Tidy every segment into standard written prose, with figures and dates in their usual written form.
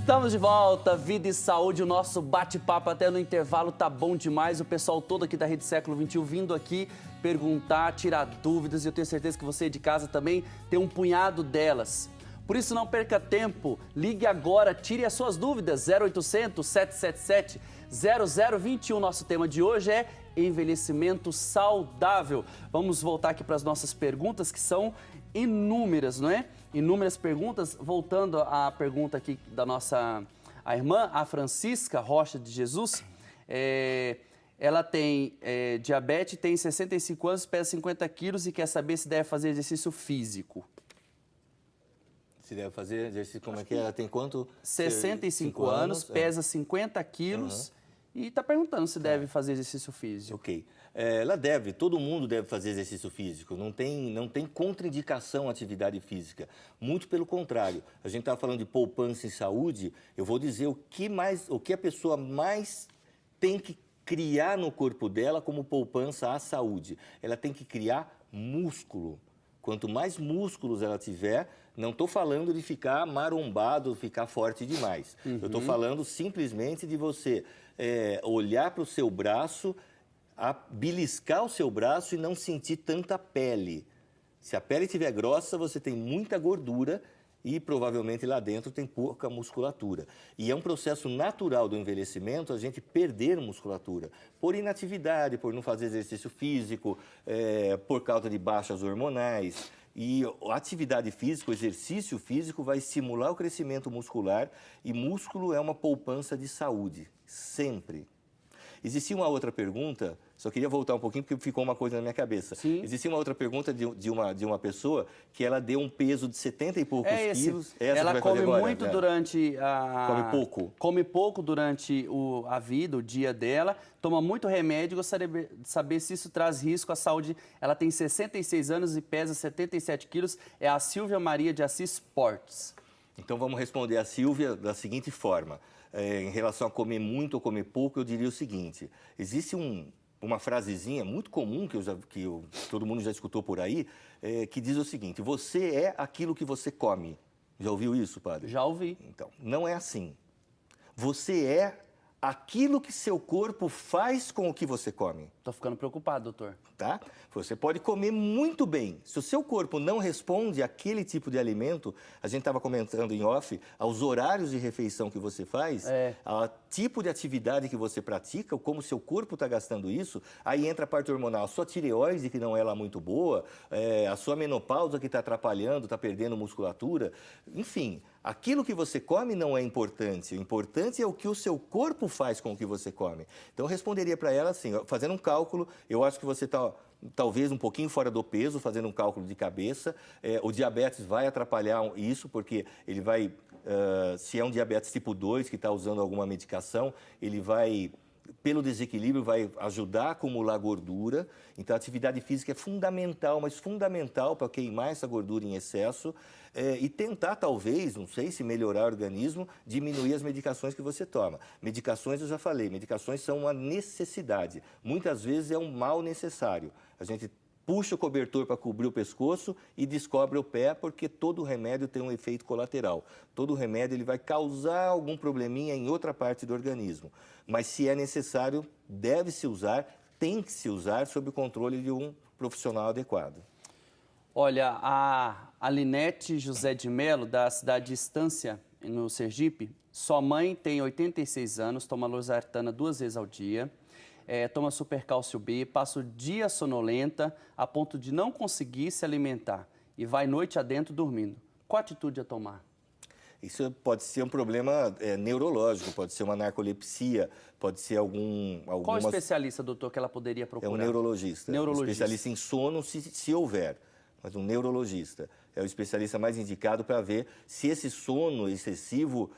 Estamos de volta, Vida e Saúde, o nosso bate-papo até no intervalo tá bom demais. O pessoal todo aqui da Rede Século XXI vindo aqui perguntar, tirar dúvidas, e eu tenho certeza que você de casa também tem um punhado delas. Por isso não perca tempo, ligue agora, tire as suas dúvidas, 0800 777 0021. Nosso tema de hoje é envelhecimento saudável. Vamos voltar aqui para as nossas perguntas, que são inúmeras, não é? Inúmeras perguntas. Voltando à pergunta aqui da nossa irmã, a Francisca Rocha de Jesus, ela tem diabetes, tem 65 anos, pesa 50 quilos e quer saber se deve fazer exercício físico. Se deve fazer exercício, como é que é? Ela tem quanto? 65 anos, pesa 50 quilos e está perguntando se deve fazer exercício físico. Ok. Ela deve, todo mundo deve fazer exercício físico, não tem contraindicação à atividade física. Muito pelo contrário, a gente está falando de poupança e saúde, eu vou dizer o que a pessoa mais tem que criar no corpo dela como poupança à saúde. Ela tem que criar músculo. Quanto mais músculos ela tiver, não estou falando de ficar marombado, ficar forte demais. Eu estou falando simplesmente de você olhar para o seu braço, beliscar o seu braço e não sentir tanta pele. Se a pele estiver grossa, você tem muita gordura e provavelmente lá dentro tem pouca musculatura. E é um processo natural do envelhecimento a gente perder musculatura por inatividade, por não fazer exercício físico, por causa de baixas hormonais. E a atividade física, o exercício físico vai estimular o crescimento muscular e músculo é uma poupança de saúde, sempre. Existia uma outra pergunta, só queria voltar um pouquinho porque ficou uma coisa na minha cabeça. Sim. Existia uma outra pergunta de uma pessoa que ela deu um peso de 70 e poucos quilos. Ela come muito durante Come pouco. Come pouco durante a vida, o dia dela, toma muito remédio. Gostaria de saber se isso traz risco à saúde. Ela tem 66 anos e pesa 77 quilos. É a Silvia Maria de Assis Portes. Então vamos responder a Silvia da seguinte forma. Em relação a comer muito ou comer pouco, eu diria o seguinte: existe uma frasezinha muito comum que todo mundo já escutou por aí, que diz o seguinte: você é aquilo que você come. Já ouviu isso, padre? Já ouvi. Então, não é assim. Você é aquilo que seu corpo faz com o que você come. Tô ficando preocupado, doutor. Tá? Você pode comer muito bem. Se o seu corpo não responde àquele tipo de alimento, a gente estava comentando em off, aos horários de refeição que você faz, ao tipo de atividade que você pratica, como o seu corpo está gastando isso, aí entra a parte hormonal, a sua tireoide, que não é lá muito boa, a sua menopausa que está atrapalhando, está perdendo musculatura, enfim, aquilo que você come não é importante. O importante é o que o seu corpo faz com o que você come. Então, eu responderia para ela assim, fazendo um cálculo, eu acho que você está talvez um pouquinho fora do peso, fazendo um cálculo de cabeça. O diabetes vai atrapalhar isso, porque ele vai, se é um diabetes tipo 2 que está usando alguma medicação, ele vai, pelo desequilíbrio, vai ajudar a acumular gordura. Então, a atividade física é fundamental, mas fundamental para queimar essa gordura em excesso e tentar, talvez, não sei se melhorar o organismo, diminuir as medicações que você toma. Medicações, eu já falei, medicações são uma necessidade. Muitas vezes é um mal necessário. A gente puxa o cobertor para cobrir o pescoço e descobre o pé, porque todo remédio tem um efeito colateral. Todo remédio ele vai causar algum probleminha em outra parte do organismo. Mas se é necessário, deve-se usar, tem que se usar sob o controle de um profissional adequado. Olha, a Linete José de Melo, da cidade de Estância, no Sergipe, sua mãe tem 86 anos, toma losartana 2 vezes ao dia, toma supercálcio B, passa o dia sonolenta a ponto de não conseguir se alimentar e vai noite adentro dormindo. Qual atitude a tomar? Isso pode ser um problema neurológico, pode ser uma narcolepsia, pode ser alguma... Qual especialista, doutor, que ela poderia procurar? É um neurologista. Neurologista. Um especialista em sono, se houver, mas um neurologista. É o especialista mais indicado para ver se esse sono excessivo,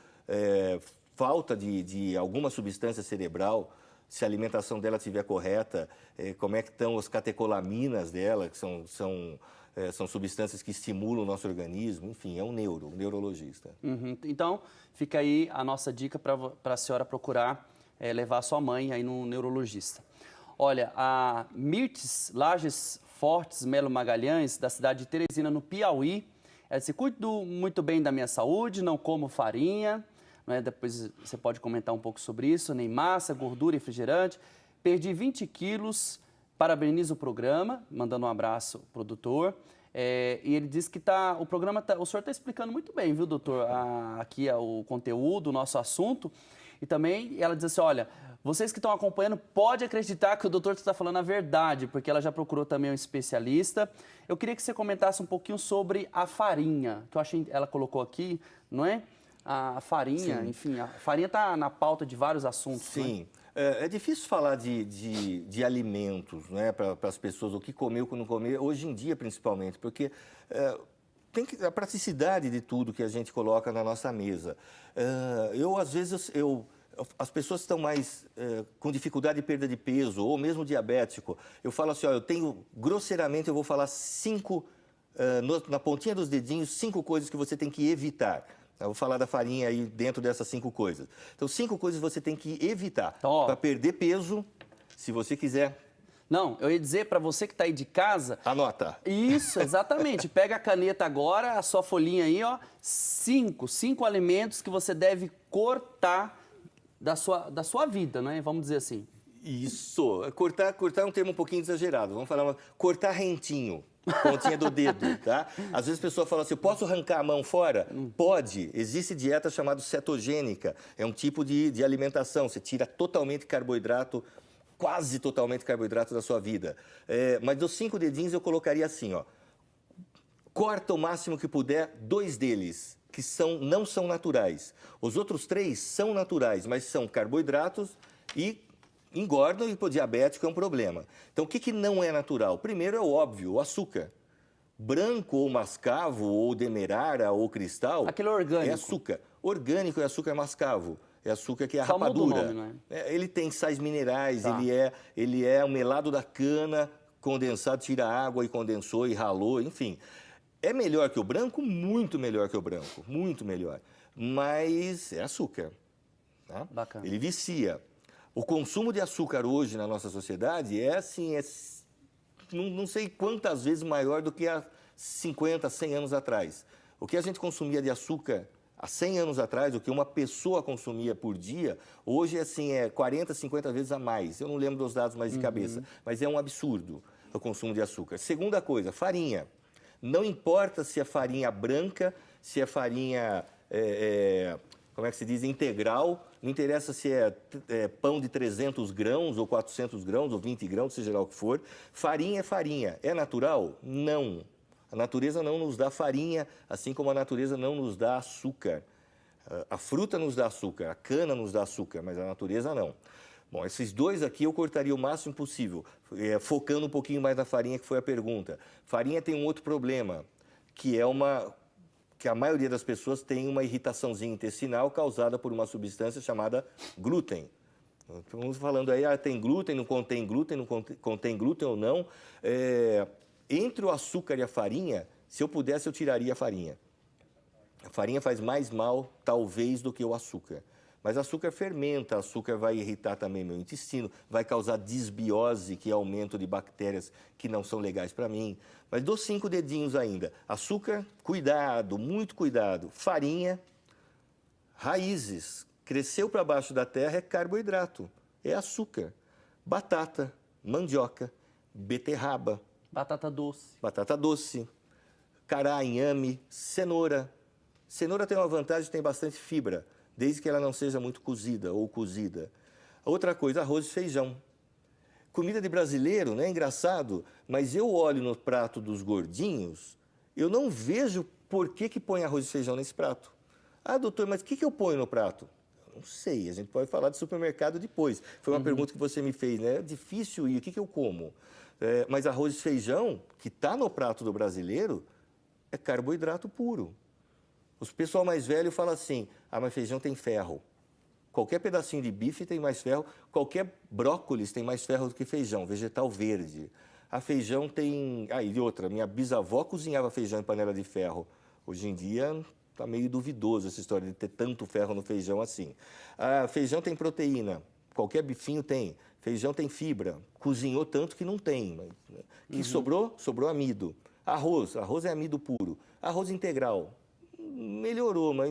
falta de alguma substância cerebral, se a alimentação dela estiver correta, como é que estão as catecolaminas dela, que são substâncias que estimulam o nosso organismo, enfim, é um neurologista. Então, fica aí a nossa dica para a senhora procurar levar a sua mãe aí no neurologista. Olha, a Mirtes Lages Fortes Melo Magalhães, da cidade de Teresina, no Piauí, ela disse: cuido muito bem da minha saúde, não como farinha, não é? Depois você pode comentar um pouco sobre isso, nem massa, gordura, refrigerante. Perdi 20 quilos, parabenizo o programa, mandando um abraço pro doutor. E ele disse que o senhor está explicando muito bem, viu, doutor, aqui o conteúdo, o nosso assunto. E também ela diz assim, olha, vocês que estão acompanhando, pode acreditar que o doutor está falando a verdade, porque ela já procurou também um especialista. Eu queria que você comentasse um pouquinho sobre a farinha, que eu achei, ela colocou aqui, não é? A farinha, sim. Enfim, a farinha está na pauta de vários assuntos. Sim. É difícil falar de alimentos, né, para as pessoas, o que comer, o que não comer, hoje em dia principalmente, porque tem a praticidade de tudo que a gente coloca na nossa mesa. Às vezes, as pessoas que estão mais com dificuldade de perda de peso, ou mesmo diabético, eu falo assim, ó, grosseiramente, eu vou falar na pontinha dos dedinhos, 5 coisas que você tem que evitar. Eu vou falar da farinha aí dentro dessas 5 coisas. Então, 5 coisas você tem que evitar para perder peso, se você quiser. Não, eu ia dizer para você que está aí de casa... Anota. Isso, exatamente. Pega a caneta agora, a sua folhinha aí, ó. 5 alimentos que você deve cortar da sua vida, né? Vamos dizer assim. Isso. Cortar é um termo um pouquinho exagerado. Vamos falar, cortar rentinho. Pontinha do dedo, tá? Às vezes a pessoa fala assim, eu posso arrancar a mão fora? Pode. Existe dieta chamada cetogênica. É um tipo de alimentação. Você tira totalmente carboidrato, quase totalmente carboidrato da sua vida. Mas dos 5 dedinhos eu colocaria assim, ó. Corta o máximo que puder 2 deles, que não são naturais. Os outros 3 são naturais, mas são carboidratos e engordam e para o diabético é um problema. Então, o que não é natural? Primeiro é o óbvio, o açúcar. Branco ou mascavo, ou demerara, ou cristal... Aquele orgânico. É açúcar. Orgânico é açúcar mascavo. É açúcar que é a só rapadura. Muda o nome, não é? Ele tem sais minerais, tá. ele é o melado da cana, condensado, tira água e condensou e ralou, enfim. É melhor que o branco? Muito melhor que o branco, muito melhor. Mas é açúcar. Tá? Bacana. Ele vicia. O consumo de açúcar hoje na nossa sociedade não sei quantas vezes maior do que há 50, 100 anos atrás. O que a gente consumia de açúcar há 100 anos atrás, o que uma pessoa consumia por dia, hoje é 40, 50 vezes a mais. Eu não lembro dos dados mais de cabeça, mas é um absurdo o consumo de açúcar. Segunda coisa, farinha. Não importa se é farinha branca, se é farinha, como é que se diz, integral, não interessa se é pão de 300 grãos, ou 400 grãos, ou 20 grãos, seja lá o que for. Farinha é farinha. É natural? Não. A natureza não nos dá farinha, assim como a natureza não nos dá açúcar. A fruta nos dá açúcar, a cana nos dá açúcar, mas a natureza não. Bom, esses 2 aqui eu cortaria o máximo possível, focando um pouquinho mais na farinha, que foi a pergunta. Farinha tem um outro problema, que a maioria das pessoas tem uma irritaçãozinha intestinal causada por uma substância chamada glúten. Estamos falando aí, tem glúten, não contém glúten ou não. Entre o açúcar e a farinha, se eu pudesse, eu tiraria a farinha. A farinha faz mais mal, talvez, do que o açúcar. Mas açúcar fermenta, açúcar vai irritar também meu intestino, vai causar disbiose, que é aumento de bactérias que não são legais para mim. Mas dou 5 dedinhos ainda. Açúcar, cuidado, muito cuidado. Farinha, raízes. Cresceu para baixo da terra é carboidrato, é açúcar. Batata, mandioca, beterraba. Batata doce. Batata doce, cará, inhame, cenoura. Cenoura tem uma vantagem, tem bastante fibra, desde que ela não seja muito cozida ou cozida. Outra coisa, arroz e feijão. Comida de brasileiro, né? Engraçado, mas eu olho no prato dos gordinhos, eu não vejo por que põe arroz e feijão nesse prato. Ah, doutor, mas o que eu ponho no prato? Não sei, a gente pode falar de supermercado depois. Foi uma pergunta que você me fez, né? É difícil ir, o que eu como? Mas arroz e feijão, que está no prato do brasileiro, é carboidrato puro. O pessoal mais velho fala assim, mas feijão tem ferro. Qualquer pedacinho de bife tem mais ferro, qualquer brócolis tem mais ferro do que feijão, vegetal verde. A feijão tem... e outra, minha bisavó cozinhava feijão em panela de ferro. Hoje em dia está meio duvidoso essa história de ter tanto ferro no feijão assim. Feijão tem proteína, qualquer bifinho tem. Feijão tem fibra, cozinhou tanto que não tem. Que sobrou? Sobrou amido. Arroz é amido puro. Arroz integral, melhorou, mas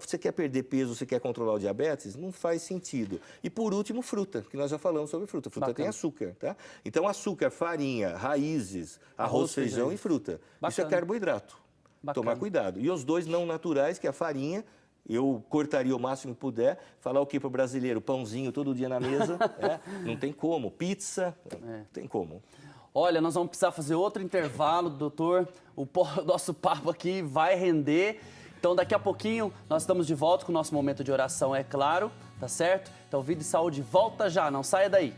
Você quer perder peso, você quer controlar o diabetes, não faz sentido. E por último, fruta, que nós já falamos sobre fruta. Fruta tem açúcar, tá? Então, açúcar, farinha, raízes, arroz, feijão e fruta. Isso é carboidrato. Tomar cuidado. E os dois não naturais, que é a farinha, eu cortaria o máximo que puder. Falar o que para o brasileiro? Pãozinho todo dia na mesa, não tem como. Pizza, não tem como. Olha, nós vamos precisar fazer outro intervalo, doutor. O nosso papo aqui vai render. Então, daqui a pouquinho, nós estamos de volta com o nosso momento de oração, é claro, tá certo? Então, Vida e Saúde volta já, não saia daí.